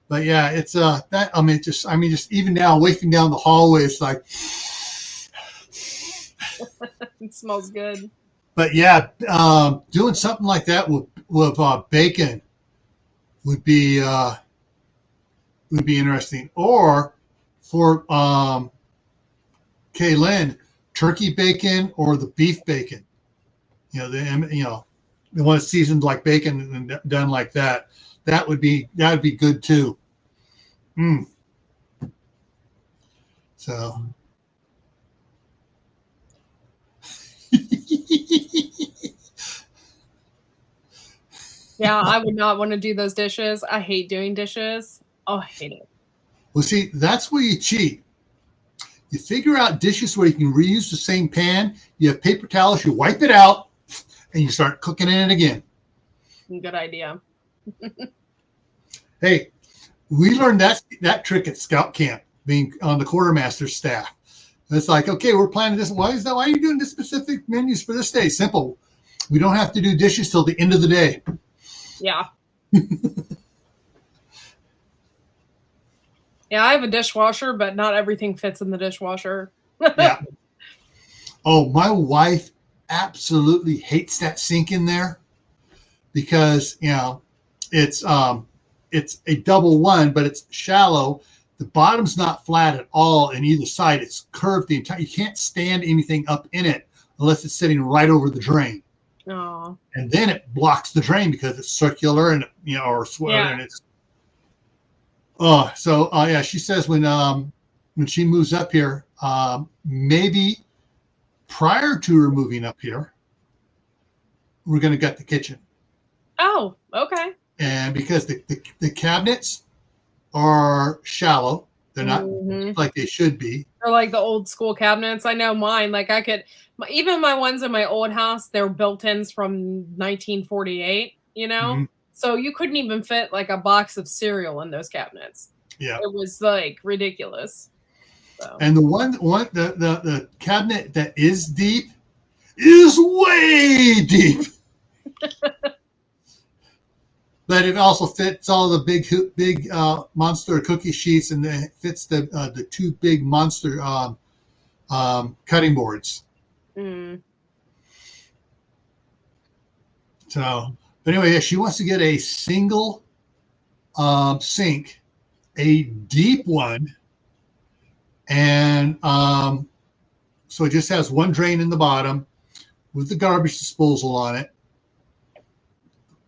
But yeah, it's that just even now walking down the hallway, it's like It smells good. But yeah, doing something like that with bacon would be interesting. Or for Kaylin, turkey bacon or the beef bacon. The one that's seasoned like bacon and done like that. That would be good too. So. Yeah, I would not want to do those dishes. I hate doing dishes. Oh, I hate it. Well, see, that's where you cheat. You figure out dishes where you can reuse the same pan. You have paper towels, you wipe it out, and you start cooking in it again. Good idea. Hey, we learned that trick at Scout Camp, being on the quartermaster's staff. It's like, okay, we're planning this. Why are you doing this specific menus for this day? Simple. We don't have to do dishes till the end of the day. Yeah. Yeah, I have a dishwasher, but not everything fits in the dishwasher. Yeah. Oh, my wife absolutely hates that sink in there because, it's a double one, but it's shallow. The bottom's not flat at all in either side. It's curved the entire. You can't stand anything up in it unless it's sitting right over the drain. Oh. And then it blocks the drain because it's circular and or square, and it's. Oh, so yeah, she says when she moves up here, maybe prior to her moving up here, we're going to gut the kitchen. Oh, okay. And because the cabinets are shallow, they're not like they should be. Or like the old school cabinets. I know mine. Like even my ones in my old house, they're built-ins from 1948. So you couldn't even fit like a box of cereal in those cabinets. Yeah, it was like ridiculous. So. And the cabinet that is deep is way deep. But it also fits all the big monster cookie sheets, and it fits the two big monster cutting boards. So, but anyway, yeah, she wants to get a single sink, a deep one, and so it just has one drain in the bottom with the garbage disposal on it.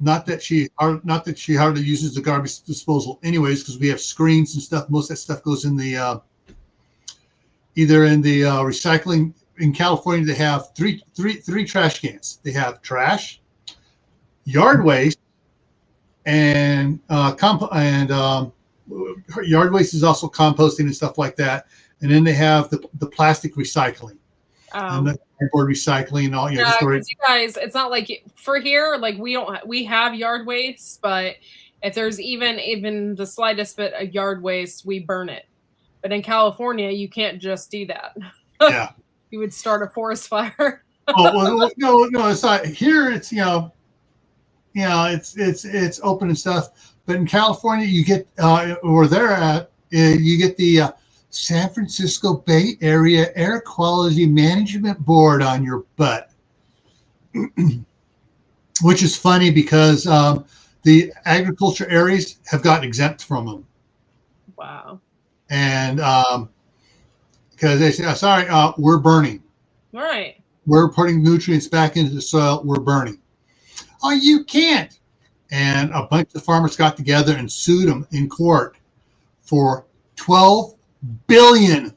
Not that she hardly uses the garbage disposal anyways, because we have screens and stuff. Most of that stuff goes in the either in the recycling. In California, they have three trash cans. They have trash, yard waste, and yard waste is also composting and stuff like that. And then they have the plastic recycling. And the cardboard recycling and all. Yeah, because you guys, it's not like for here, like we have yard waste, but if there's even the slightest bit of yard waste, we burn it. But in California, you can't just do that. Yeah, you would start a forest fire. Oh well, no, it's not. Here, it's it's open and stuff. But in California, you get where they're at, you get the San Francisco Bay Area Air Quality Management Board on your butt, which is funny because the agriculture areas have gotten exempt from them. Wow. And because they say, sorry, we're burning. Right. We're putting nutrients back into the soil. We're burning. Oh, you can't. And a bunch of farmers got together and sued them in court for $12 billion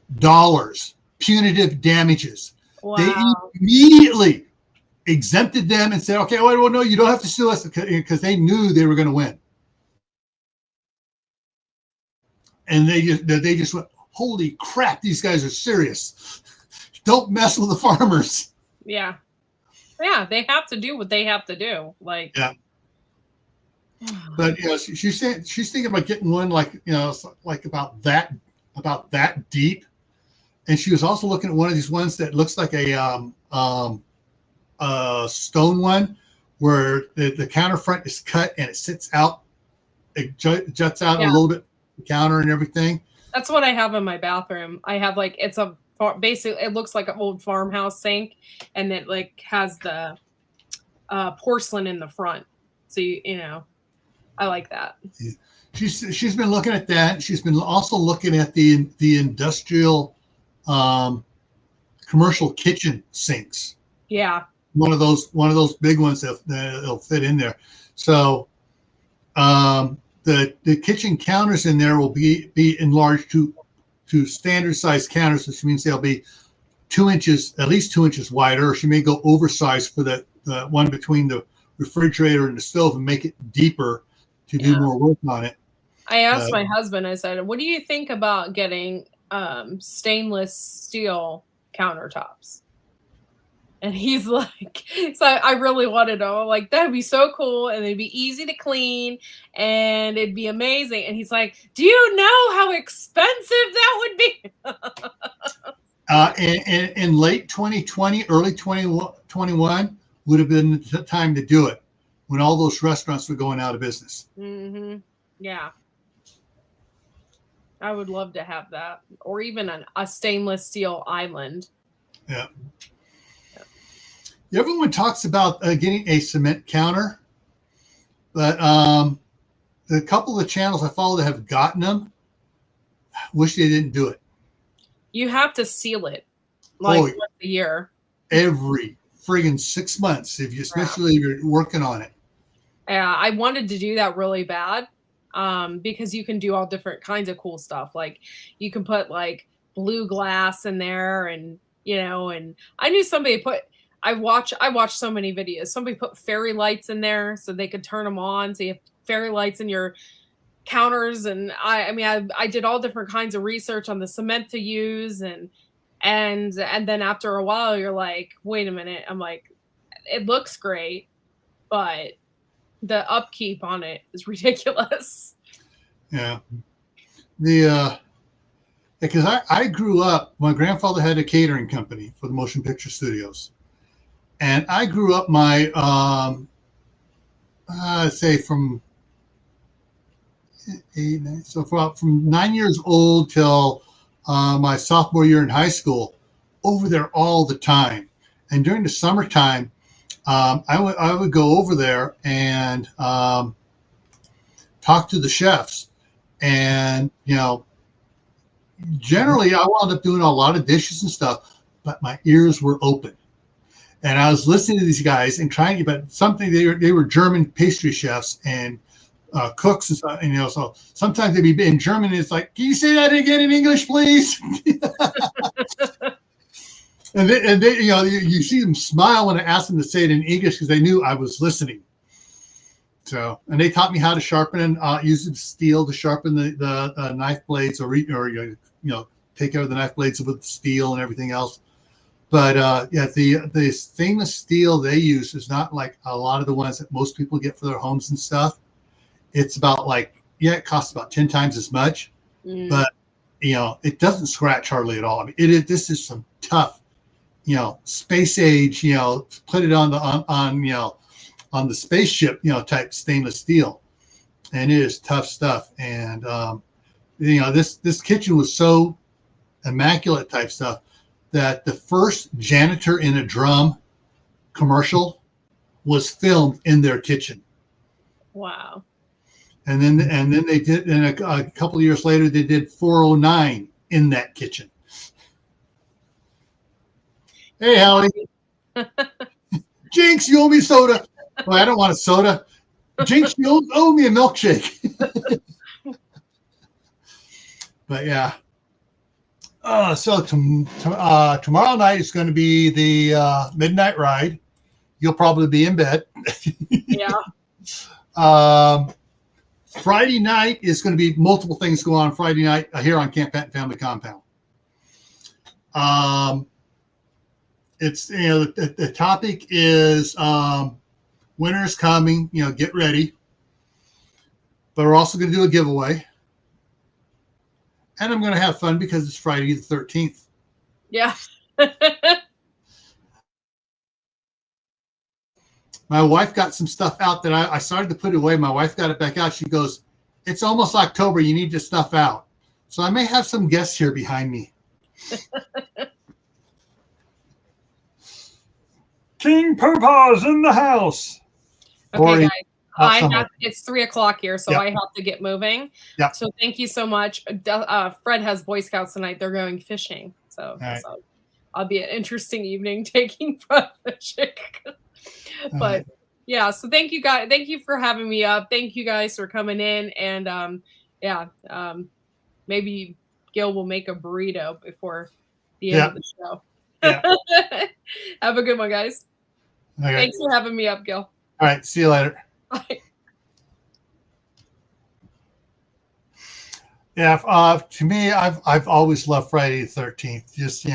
punitive damages. Wow. They immediately exempted them and said, okay, well, no, you don't have to sue us, because they knew they were going to win. And they just went, holy crap, these guys are serious. Don't mess with the farmers. Yeah. Yeah, they have to do what they have to do. Like, yeah. But she's thinking about getting one like about that deep, And she was also looking at one of these ones that looks like a stone one, where the counter front is cut and it sits out, it juts out a Yeah. little bit, the counter and everything. That's what I have in my bathroom. I have like, it's a basically, it looks like an old farmhouse sink, and it like has the porcelain in the front. So you know, I like that. She's been looking at that. She's been also looking at the industrial commercial kitchen sinks. Yeah. One of those big ones that'll fit in there. So the kitchen counters in there will be enlarged to standard size counters, which means they'll be 2 inches, at least 2 inches wider. Or she may go oversized for the one between the refrigerator and the stove and make it deeper to do more work on it. I asked my husband, I said, what do you think about getting stainless steel countertops? And he's like, so I really wanted to, like, that'd be so cool, and it'd be easy to clean, and it'd be amazing. And he's like, do you know how expensive that would be? In late 2020, early 2021 would have been the time to do it, when all those restaurants were going out of business. Mm-hmm. Yeah. I would love to have that, or even a stainless steel island. Yeah. Everyone talks about getting a cement counter, but the couple of channels I follow that have gotten them, wish they didn't do it. You have to seal it like once a year. Every friggin' 6 months, especially if you're working on it. Yeah, I wanted to do that really bad. Because you can do all different kinds of cool stuff. Like you can put like blue glass in there, and you know, and I knew somebody I watched so many videos. Somebody put fairy lights in there so they could turn them on. So you have fairy lights in your counters. And I did all different kinds of research on the cement to use, and then after a while you're like, wait a minute. I'm like, it looks great, but the upkeep on it is ridiculous. Yeah. Because I grew up, my grandfather had a catering company for the motion picture studios. And I grew up my, say from 9 years old till my sophomore year in high school, over there all the time. And during the summertime, I would go over there and talk to the chefs, and generally I wound up doing a lot of dishes and stuff, but my ears were open, and I was listening to these guys and trying to get something. They were German pastry chefs and cooks and stuff, and so sometimes they'd be in German, and it's like, can you say that again in English, please? And they, you see them smile when I asked them to say it in English, because they knew I was listening. So, and they taught me how to sharpen and use the steel to sharpen the knife blades, or take care of the knife blades with the steel and everything else. But the stainless steel they use is not like a lot of the ones that most people get for their homes and stuff. It's about it costs about 10 times as much, but it doesn't scratch hardly at all. I mean, this is some tough, space age, put it on the spaceship, type stainless steel, and it is tough stuff. And this kitchen was so immaculate type stuff that the first Janitor in a Drum commercial was filmed in their kitchen. Wow. And then they did, and a couple of years later, they did 409 in that kitchen. Hey, Hallie. Jinx, you owe me soda. Well, I don't want a soda. Jinx, you owe me a milkshake. But yeah. So tomorrow night is going to be the midnight ride. You'll probably be in bed. Yeah. Friday night is going to be multiple things go on Friday night here on Camppatton Family Compound. It's the topic is winter's coming. Get ready. But we're also going to do a giveaway, and I'm going to have fun because it's Friday the 13th. Yeah. My wife got some stuff out that I started to put away. My wife got it back out. She goes, "It's almost October. You need your stuff out." So I may have some guests here behind me. King Poopa's in the house. Okay, guys. It's 3:00 here, so I have to get moving. Yeah. So thank you so much. Fred has Boy Scouts tonight. They're going fishing. So, so I'll be an interesting evening taking Fred fishing. But yeah, so thank you guys. Thank you for having me up. Thank you guys for coming in. And maybe Gil will make a burrito before the end of the show. Yeah. Have a good one, guys. Okay. Thanks for having me up, Gil. All right. See you later. Bye. Yeah. To me, I've always loved Friday the 13th. Just,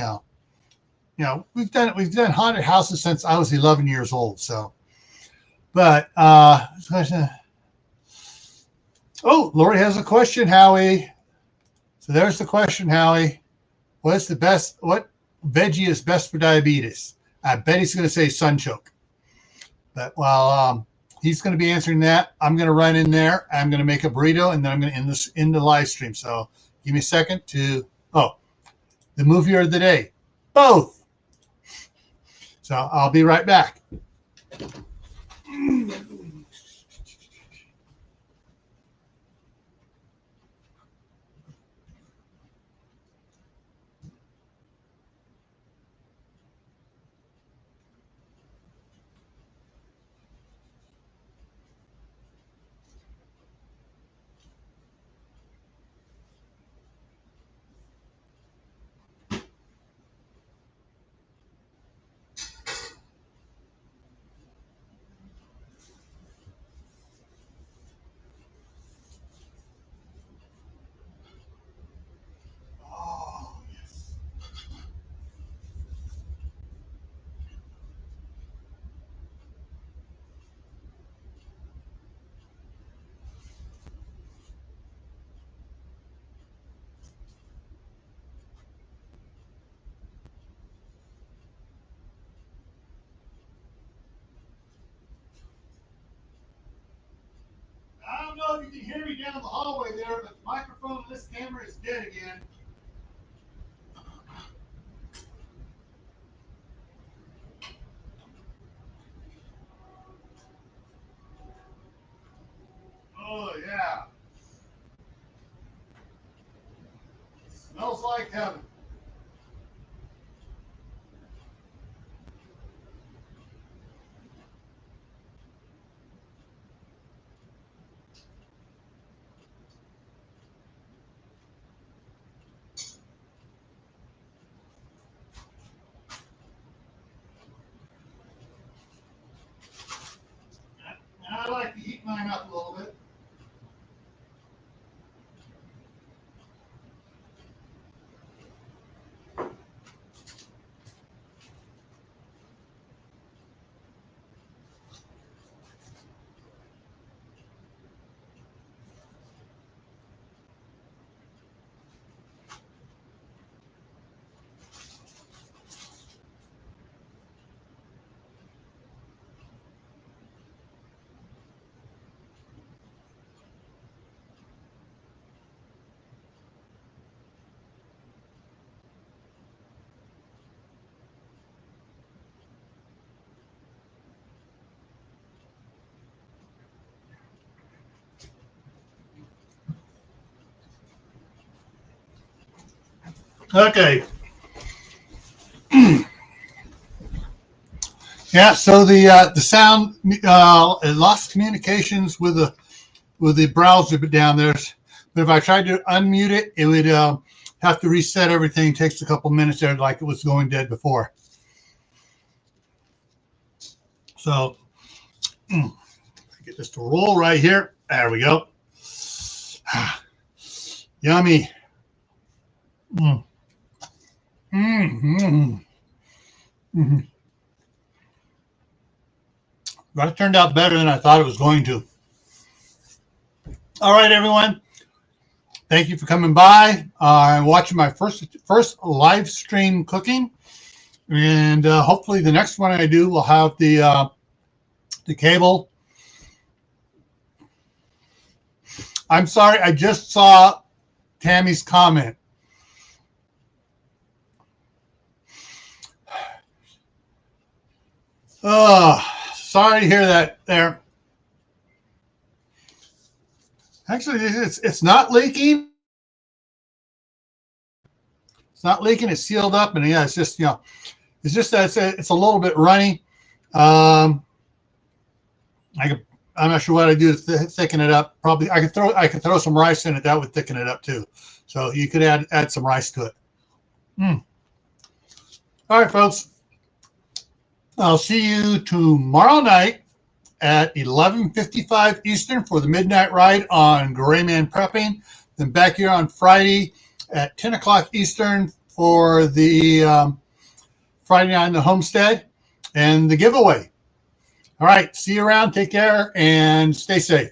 we've done haunted houses since I was 11 years old. So, but, oh, Lori has a question, Howie. So there's the question, Howie. What veggie is best for diabetes? I bet he's going to say sunchoke. But while he's going to be answering that, I'm going to run in there. I'm going to make a burrito, and then I'm going to end the live stream. So give me a second to, the movie of the day. Both. So I'll be right back. I don't know if you can hear me down the hallway there, but the microphone on this camera is dead again. Oh, yeah. Smells like heaven. And I like to heat mine up a little bit. Okay. Yeah, so the sound it lost communications with the browser down there. But if I tried to unmute it, it would have to reset everything. It takes a couple minutes there, like it was going dead before. So get this to roll right here. There we go. Yummy. That turned out better than I thought it was going to. All right, everyone. thank you for coming by and watching my first live stream cooking. And hopefully the next one I do will have the cable. I'm sorry, I just saw Tammy's comment. Oh, sorry to hear that there. Actually, it's not leaking. It's not leaking. It's sealed up, and yeah, it's just it's just that it's a little bit runny. I'm not sure what I do to thicken it up. Probably I could throw some rice in it. That would thicken it up too. So you could add some rice to it. All right, folks. I'll see you tomorrow night at 11:55 Eastern for the Midnight Ride on Gray Man Prepping. Then back here on Friday at 10 o'clock Eastern for the Friday night on the Homestead and the giveaway. All right, see you around. Take care and stay safe.